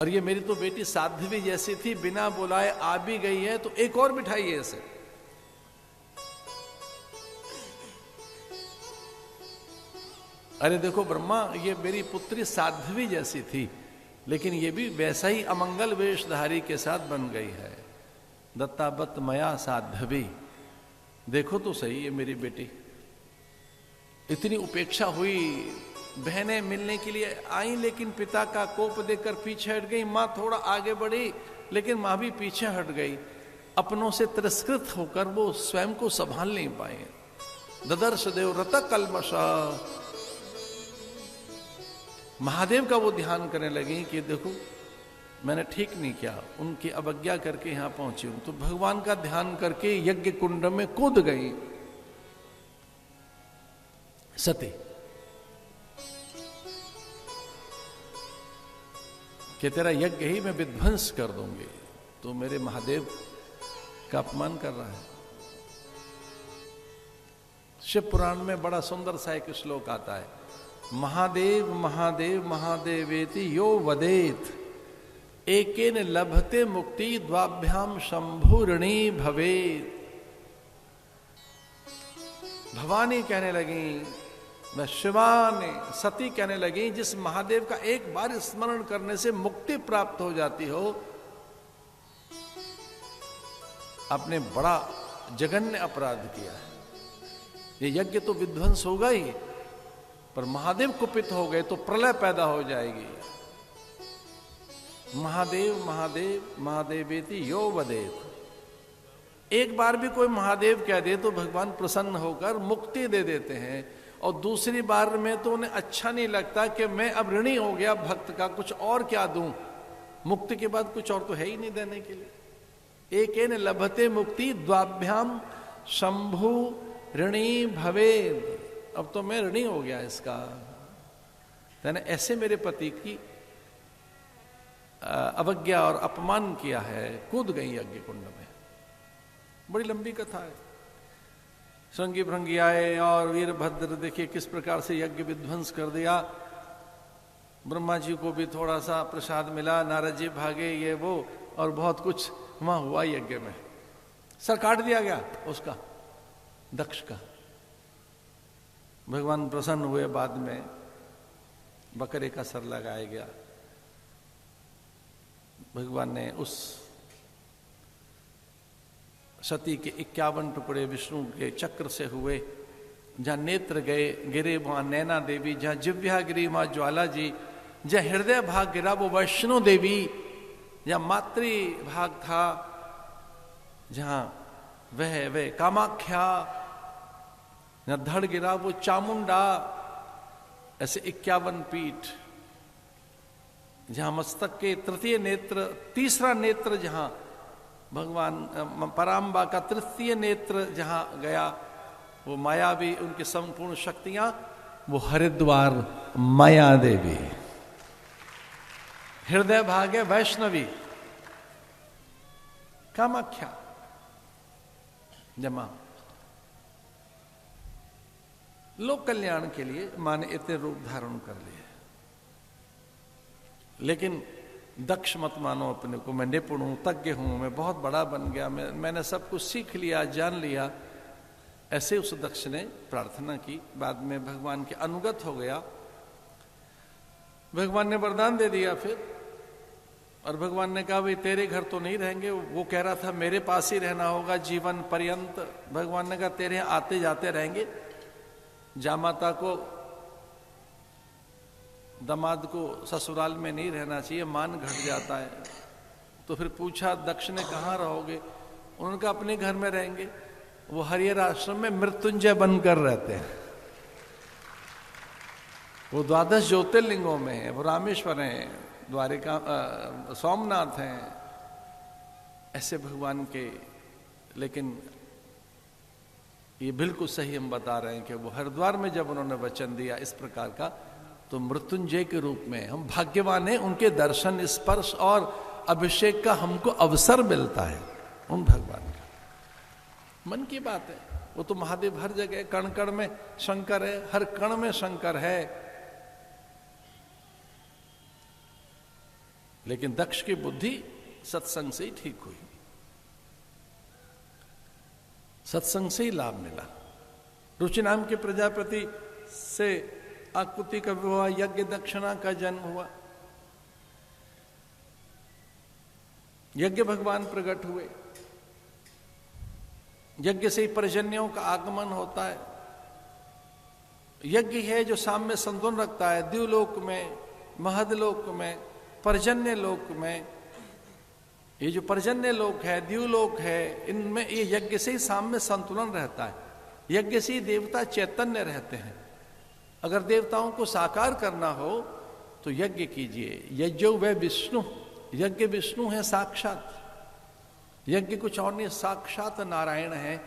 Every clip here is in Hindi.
और ये मेरी तो बेटी साध्वी जैसी थी, बिना बुलाए आ भी गई है, तो एक और बिठाइए इसे। अरे देखो ब्रह्मा, ये मेरी पुत्री साध्वी जैसी थी, लेकिन ये भी वैसा ही अमंगल वेशधारी के साथ बन गई है। दत्ताबत मया साध्वी, देखो तो सही ये मेरी बेटी। इतनी उपेक्षा हुई, बहनें मिलने के लिए आई, लेकिन पिता का कोप देकर पीछे हट गई। मां थोड़ा आगे बढ़ी, लेकिन मां भी पीछे हट गई। अपनों से तिरस्कृत होकर वो स्वयं को संभाल नहीं पाए। ददर्श देव रत कल्मश, महादेव का वो ध्यान करने लगी कि देखो मैंने ठीक नहीं किया, उनकी अवज्ञा करके यहां पहुंची हूं। तो भगवान का ध्यान करके यज्ञ कुंड में कूद गई सती कि तेरा यज्ञ ही मैं विध्वंस कर दूंगी। तो मेरे महादेव का अपमान कर रहा है। शिव पुराण में बड़ा सुंदर सा एक श्लोक आता है, महादेव महादेव महादेवेति यो वदेत एकेन लभते मुक्ति द्वाभ्याम शंभुरणी भवेत। भवानी कहने लगी, मैं शिवा ने सती कहने लगी, जिस महादेव का एक बार स्मरण करने से मुक्ति प्राप्त हो जाती हो, आपने बड़ा जघन्य अपराध किया है। ये यज्ञ तो विध्वंस होगा ही, पर महादेव कुपित हो गए तो प्रलय पैदा हो जाएगी। महादेव महादेव महादेवेति यो वदेत। एक बार भी कोई महादेव कह दे तो भगवान प्रसन्न होकर मुक्ति दे देते हैं, और दूसरी बार में तो उन्हें अच्छा नहीं लगता कि मैं अब ऋणी हो गया भक्त का, कुछ और क्या दूं, मुक्ति के बाद कुछ और तो है ही नहीं देने के लिए। एकेन लभते मुक्ति द्वाभ्याम शंभु ऋणी भवेद। अब तो मैं ऋणी हो गया इसका। मैंने ऐसे मेरे पति की अवज्ञा और अपमान किया है। कूद गई यज्ञ कुंड में। बड़ी लंबी कथा है। श्रृंगी भृंगी आए और वीरभद्र देखिए किस प्रकार से यज्ञ विध्वंस कर दिया। ब्रह्मा जी को भी थोड़ा सा प्रसाद मिला, नारद जी भागे, ये वो, और बहुत कुछ वहां हुआ यज्ञ में। सर काट दिया गया उसका, दक्ष का। भगवान प्रसन्न हुए, बाद में बकरे का सर लगाया गया। भगवान ने उस सती के 51 टुकड़े विष्णु के चक्र से हुए। जहां नेत्र गए गिरे वहां नैना देवी, जहां जिव्या गिरी मां ज्वाला जी, जहां हृदय भाग गिरा वो वैष्णो देवी, जहां मातृ भाग था जहां वह कामाख्या, जहां धड़ गिरा वो चामुंडा। ऐसे 51 पीठ। जहां मस्तक के तृतीय नेत्र, तीसरा नेत्र जहां भगवान पराम्बा का तृतीय नेत्र जहां गया, वो माया भी, उनकी संपूर्ण शक्तियां, वो हरिद्वार माया देवी। हृदय भागे वैष्णवी, कामाख्या जमा। लोक कल्याण के लिए माने इतने रूप धारण कर लिए। लेकिन दक्ष मत मानो अपने को, मैं निपुण हूं, तज्ञ हूं, मैं बहुत बड़ा बन गया, मैंने सब कुछ सीख लिया, जान लिया। ऐसे उस दक्ष ने प्रार्थना की। बाद में भगवान के अनुगत हो गया। भगवान ने वरदान दे दिया फिर। और भगवान ने कहा भाई तेरे घर तो नहीं रहेंगे। वो कह रहा था मेरे पास ही रहना होगा जीवन पर्यंत। भगवान ने कहा तेरे आते जाते रहेंगे। जामाता को, दामाद को ससुराल में नहीं रहना चाहिए, मान घट जाता है। तो फिर पूछा दक्ष ने कहाँ रहोगे? उन्होंने कहा अपने घर में रहेंगे। वो हरिहर आश्रम में मृत्युंजय बनकर रहते हैं। वो 12 ज्योतिर्लिंगों में है, वो रामेश्वर हैं, द्वारिका, सोमनाथ हैं, ऐसे भगवान के। लेकिन ये बिल्कुल सही हम बता रहे हैं कि वो हरिद्वार में जब उन्होंने वचन दिया इस प्रकार का, तो मृत्युंजय के रूप में हम भाग्यवान हैं। उनके दर्शन, स्पर्श और अभिषेक का हमको अवसर मिलता है उन भगवान का। मन की बात है। वो तो महादेव हर जगह, कण कण में शंकर है, हर कण में शंकर है। लेकिन दक्ष की बुद्धि सत्संग से ही ठीक हुई, सत्संग से ही लाभ मिला। रुचि नाम के प्रजापति से आकुति का विवाह, यज्ञ दक्षिणा का जन्म हुआ, यज्ञ भगवान प्रकट हुए, यज्ञ से ही पर्जन्यों का आगमन होता है। यज्ञ है जो साम्य संतुलन रखता है, द्युलोक में, महदलोक में, पर्जन्य लोक में। ये जो पर्जन्य लोक है, द्युलोक है, इनमें ये यज्ञ से ही साम्य संतुलन रहता है। यज्ञ से ही देवता चैतन्य रहते हैं। अगर देवताओं को साकार करना हो तो यज्ञ कीजिए। यज्ञो वह विष्णु, यज्ञ विष्णु है साक्षात, यज्ञ कुछ और नहीं, साक्षात नारायण है।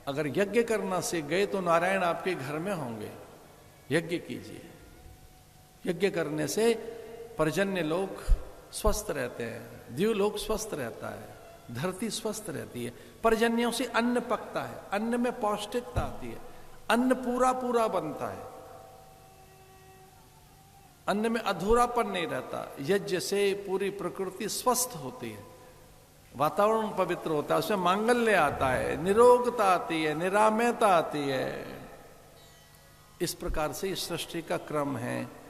अगर यज्ञ करना सीख गए तो नारायण आपके घर में होंगे। यज्ञ कीजिए, यज्ञ करने से पर्जन्य लोग स्वस्थ रहते हैं, द्युलोक स्वस्थ रहता है, धरती स्वस्थ रहती है। पर्जन्यों से अन्न पकता है, अन्न में पौष्टिकता आती है, अन्न पूरा पूरा बनता है, अन्न में अधूरापन नहीं रहता। यज्ञ से पूरी प्रकृति स्वस्थ होती है, वातावरण पवित्र होता है, उसमें मांगल्य आता है, निरोगता आती है, निरामयता आती है। इस प्रकार से इस सृष्टि का क्रम है।